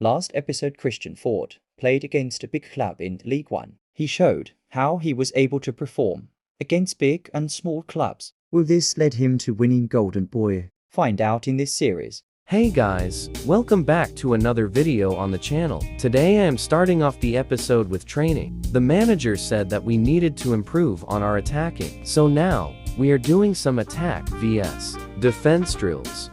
Last episode Christian Ford played against a big club in League One. He showed how he was able to perform against big and small clubs. Will this lead him to winning Golden Boy? Find out in this series. Hey guys, welcome back to another video on the channel. Today I am starting off the episode with training. The manager said that we needed to improve on our attacking. So now, we are doing some attack vs defense drills.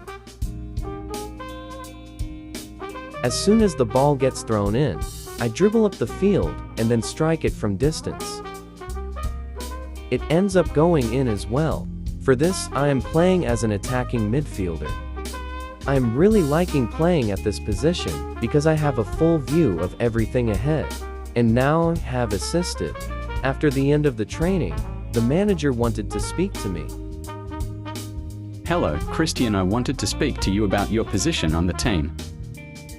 As soon as the ball gets thrown in, I dribble up the field and then strike it from distance. It ends up going in as well. For this, I am playing as an attacking midfielder. I am really liking playing at this position because I have a full view of everything ahead. And now I have assisted. After the end of the training, the manager wanted to speak to me. Hello, Christian. I wanted to speak to you about your position on the team.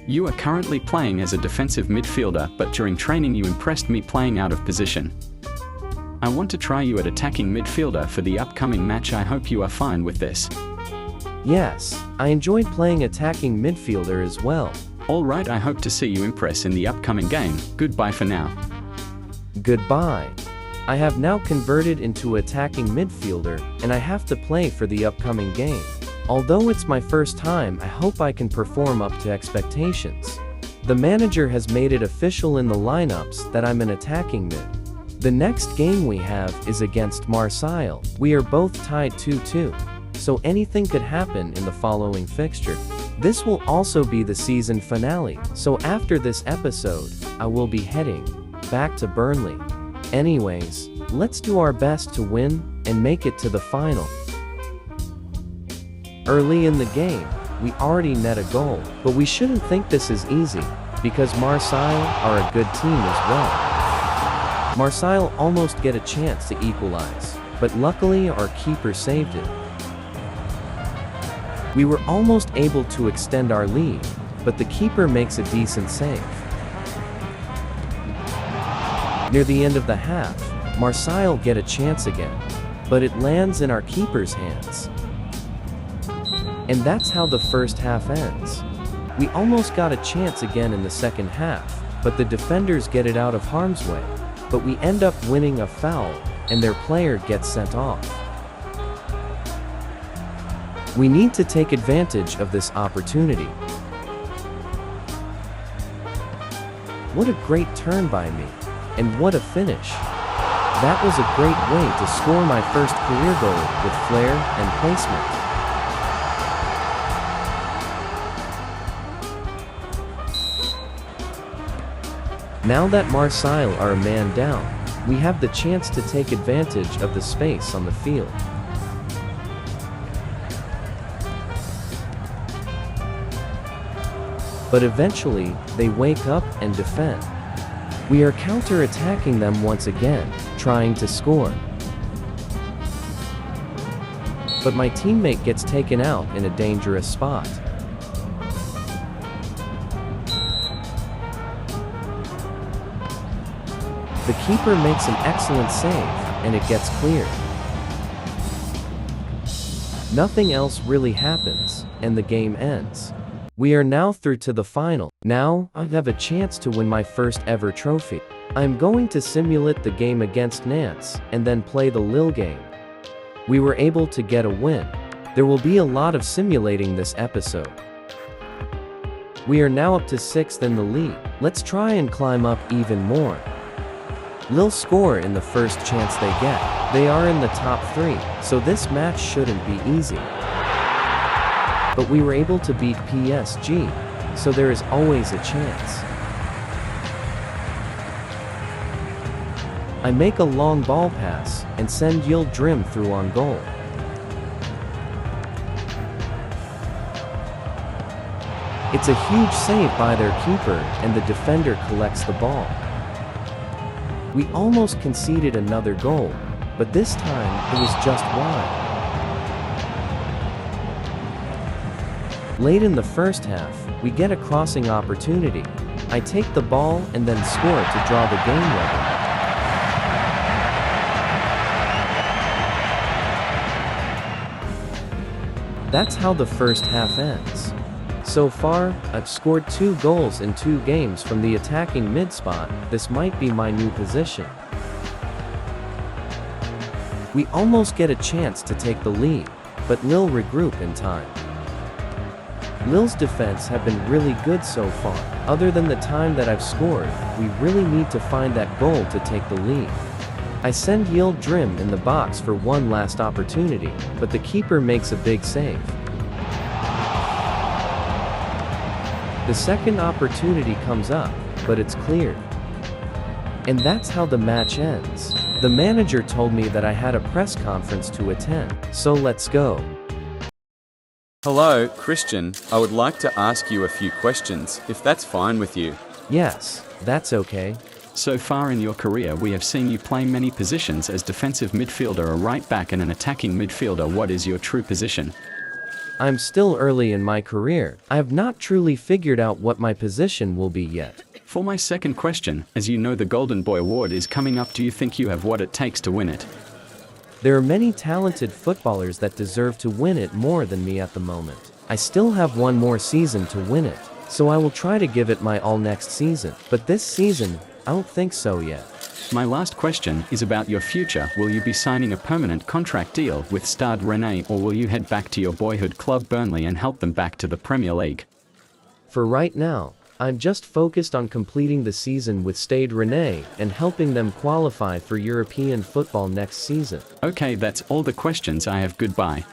You are currently playing as a defensive midfielder, but during training you impressed me playing out of position. I want to try you at attacking midfielder for the upcoming match. I hope you are fine with this. Yes, I enjoyed playing attacking midfielder as well. Alright, I hope to see you impress in the upcoming game. Goodbye for now. Goodbye. I have now converted into attacking midfielder, and I have to play for the upcoming game. Although it's my first time, I hope I can perform up to expectations. The manager has made it official in the lineups that I'm an attacking mid. The next game we have is against Marseille. We are both tied 2-2, so anything could happen in the following fixture. This will also be the season finale, so after this episode, I will be heading back to Burnley. Anyways, let's do our best to win and make it to the final. Early in the game, we already net a goal, but we shouldn't think this is easy, because Marseille are a good team as well. Marseille almost get a chance to equalize, but luckily our keeper saved it. We were almost able to extend our lead, but the keeper makes a decent save. Near the end of the half, Marseille get a chance again, but it lands in our keeper's hands. And that's how the first half ends. We almost got a chance again in the second half, but the defenders get it out of harm's way. But we end up winning a foul, and their player gets sent off. We need to take advantage of this opportunity. What a great turn by me, and what a finish. That was a great way to score my first career goal with flair and placement. Now that Marseille are a man down, we have the chance to take advantage of the space on the field. But eventually, they wake up and defend. We are counter-attacking them once again, trying to score. But my teammate gets taken out in a dangerous spot. The keeper makes an excellent save, and it gets cleared. Nothing else really happens, and the game ends. We are now through to the final. Now, I have a chance to win my first ever trophy. I am going to simulate the game against Nantes, and then play the Lille game. We were able to get a win. There will be a lot of simulating this episode. We are now up to 6th in the league. Let's try and climb up even more. Lille score in the first chance they get. They are in the top 3, so this match shouldn't be easy. But we were able to beat PSG, so there is always a chance. I make a long ball pass, and send Yildirim through on goal. It's a huge save by their keeper, and the defender collects the ball. We almost conceded another goal, but this time, it was just wide. Late in the first half, we get a crossing opportunity. I take the ball and then score to draw the game level. That's how the first half ends. So far, I've scored 2 goals in 2 games from the attacking mid-spot. This might be my new position. We almost get a chance to take the lead, but Lille regroup in time. Lille's defense have been really good so far. Other than the time that I've scored, we really need to find that goal to take the lead. I send Yildirim in the box for one last opportunity, but the keeper makes a big save. The second opportunity comes up, but it's cleared. And that's how the match ends. The manager told me that I had a press conference to attend, so let's go. Hello, Christian. I would like to ask you a few questions, if that's fine with you. Yes, that's okay. So far in your career, we have seen you play many positions as defensive midfielder, a right back and an attacking midfielder. What is your true position? I'm still early in my career. I have not truly figured out what my position will be yet. For my second question, as you know the Golden Boy Award is coming up, do you think you have what it takes to win it? There are many talented footballers that deserve to win it more than me at the moment. I still have one more season to win it, so I will try to give it my all next season. But this season, I don't think so yet. My last question is about your future. Will you be signing a permanent contract deal with Stade Rennais, or will you head back to your boyhood club Burnley and help them back to the Premier League? For right now, I'm just focused on completing the season with Stade Rennais and helping them qualify for European football next season. Okay, that's all the questions I have. Goodbye.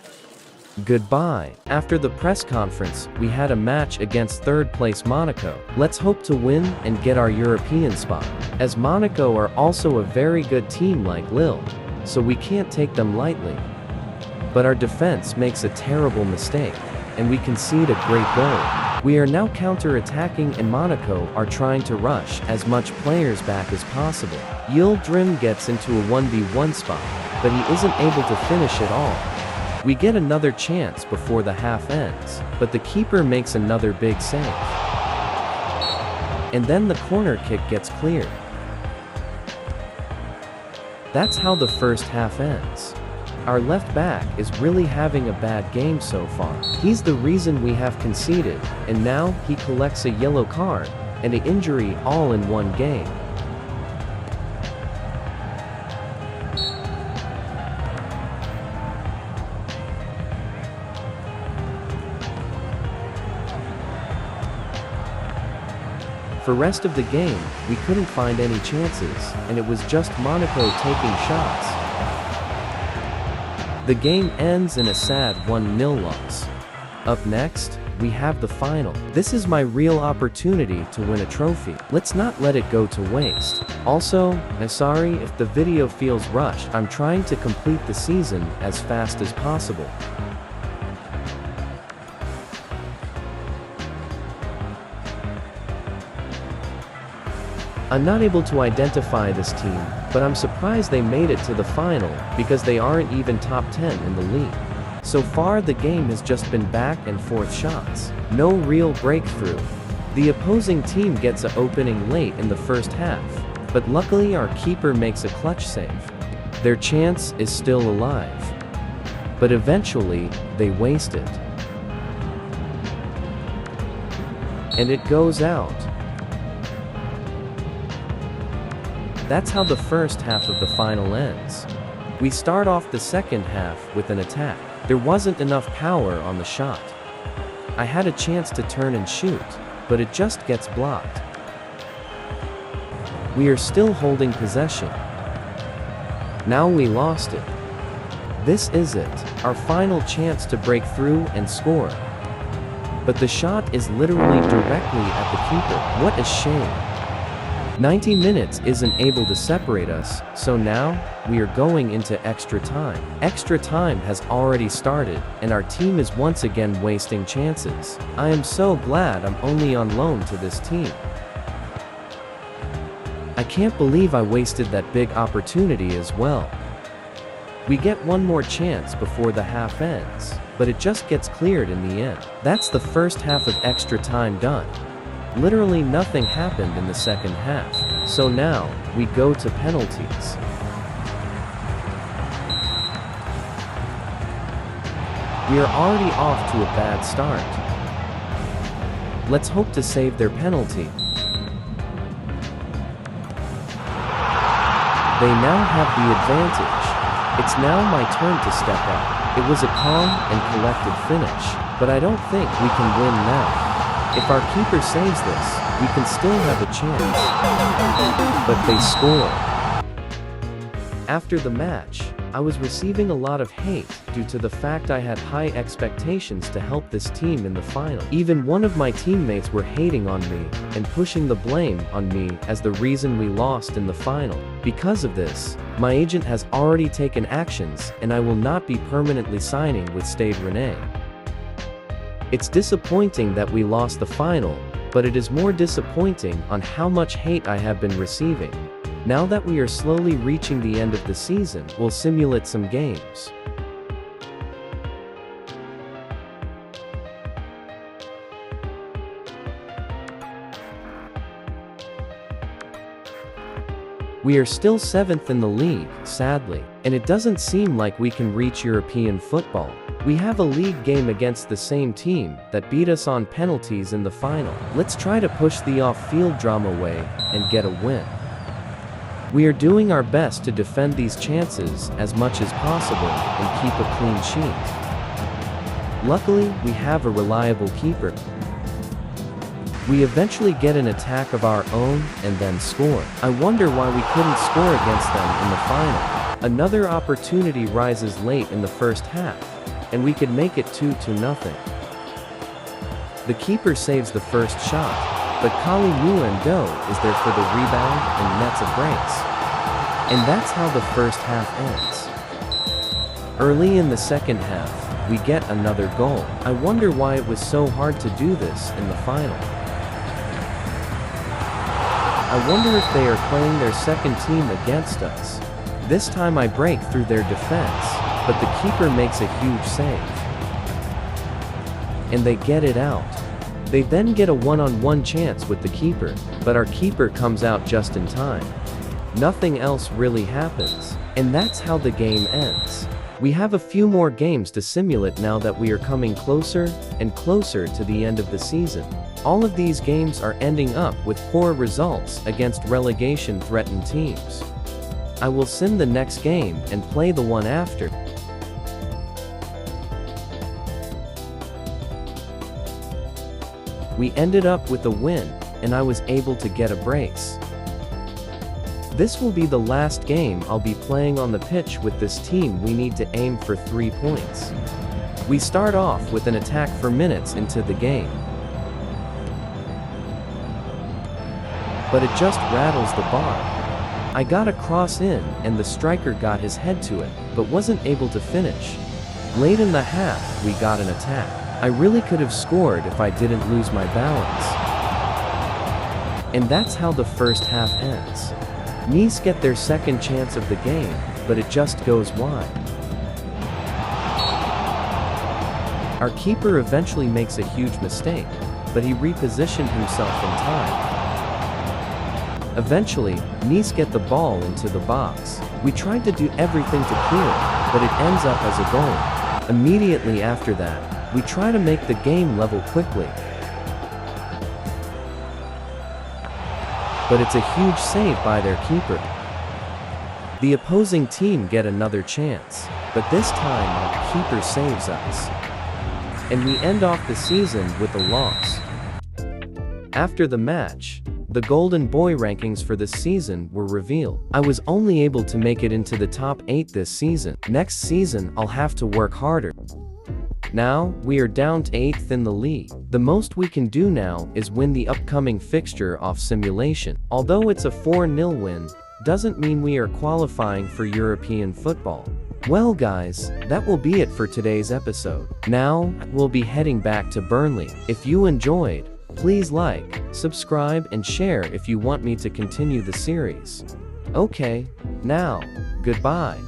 Goodbye. After the press conference, we had a match against third place Monaco. Let's hope to win and get our European spot, as Monaco are also a very good team like Lille, so we can't take them lightly. But our defense makes a terrible mistake, and we concede a great goal. We are now counter-attacking and Monaco are trying to rush as much players back as possible. Yildirim gets into a 1v1 spot, but he isn't able to finish it all. We get another chance before the half ends, but the keeper makes another big save. And then the corner kick gets cleared. That's how the first half ends. Our left back is really having a bad game so far. He's the reason we have conceded, and now he collects a yellow card and an injury all in one game. For rest of the game, we couldn't find any chances, and it was just Monaco taking shots. The game ends in a sad 1-0 loss. Up next, we have the final. This is my real opportunity to win a trophy. Let's not let it go to waste. Also, I'm sorry if the video feels rushed. I'm trying to complete the season as fast as possible. I'm not able to identify this team, but I'm surprised they made it to the final, because they aren't even top 10 in the league. So far the game has just been back and forth shots. No real breakthrough. The opposing team gets an opening late in the first half, but luckily our keeper makes a clutch save. Their chance is still alive. But eventually, they waste it. And it goes out. That's how the first half of the final ends. We start off the second half with an attack. There wasn't enough power on the shot. I had a chance to turn and shoot, but it just gets blocked. We are still holding possession. Now we lost it. This is it, our final chance to break through and score. But the shot is literally directly at the keeper. What a shame. 90 minutes isn't able to separate us, so now, we are going into extra time. Extra time has already started, and our team is once again wasting chances. I am so glad I'm only on loan to this team. I can't believe I wasted that big opportunity as well. We get one more chance before the half ends, but it just gets cleared in the end. That's the first half of extra time done. Literally nothing happened in the second half, so now, we go to penalties. We are already off to a bad start. Let's hope to save their penalty. They now have the advantage. It's now my turn to step up. It was a calm and collected finish, but I don't think we can win now. If our keeper saves this, we can still have a chance. But they score. After the match, I was receiving a lot of hate due to the fact I had high expectations to help this team in the final. Even one of my teammates were hating on me and pushing the blame on me as the reason we lost in the final. Because of this, my agent has already taken actions and I will not be permanently signing with Stade Rennais. It's disappointing that we lost the final, but it is more disappointing on how much hate I have been receiving. Now that we are slowly reaching the end of the season, we'll simulate some games. We are still 7th in the league, sadly, and it doesn't seem like we can reach European football. We have a league game against the same team that beat us on penalties in the final. Let's try to push the off-field drama away and get a win. We are doing our best to defend these chances as much as possible and keep a clean sheet. Luckily, we have a reliable keeper. We eventually get an attack of our own and then score. I wonder why we couldn't score against them in the final. Another opportunity rises late in the first half, and we could make it 2-0. The keeper saves the first shot, but Kali Muendo is there for the rebound and nets a brace. And that's how the first half ends. Early in the second half, we get another goal. I wonder why it was so hard to do this in the final. I wonder if they are playing their second team against us. This time I break through their defense, but the keeper makes a huge save. And they get it out. They then get a one-on-one chance with the keeper, but our keeper comes out just in time. Nothing else really happens, and that's how the game ends. We have a few more games to simulate now that we are coming closer and closer to the end of the season. All of these games are ending up with poor results against relegation-threatened teams. I will sim the next game and play the one after. We ended up with a win, and I was able to get a brace. This will be the last game I'll be playing on the pitch with this team. We need to aim for 3 points. We start off with an attack for minutes into the game. But it just rattles the bar. I got a cross in and the striker got his head to it, but wasn't able to finish. Late in the half, we got an attack. I really could have scored if I didn't lose my balance. And that's how the first half ends. Nice get their second chance of the game, but it just goes wide. Our keeper eventually makes a huge mistake, but he repositioned himself in time. Eventually, Nice get the ball into the box. We tried to do everything to clear it, but it ends up as a goal. Immediately after that, we try to make the game level quickly. But it's a huge save by their keeper. The opposing team get another chance, but this time our keeper saves us. And we end off the season with a loss. After the match, the Golden Boy rankings for this season were revealed. I was only able to make it into the top 8 this season. Next season I'll have to work harder. Now, we are down to 8th in the league. The most we can do now is win the upcoming fixture off simulation. Although it's a 4-0 win, doesn't mean we are qualifying for European football. Well guys, that will be it for today's episode. Now, we'll be heading back to Burnley. If you enjoyed, please like, subscribe and share if you want me to continue the series. Okay, now, goodbye.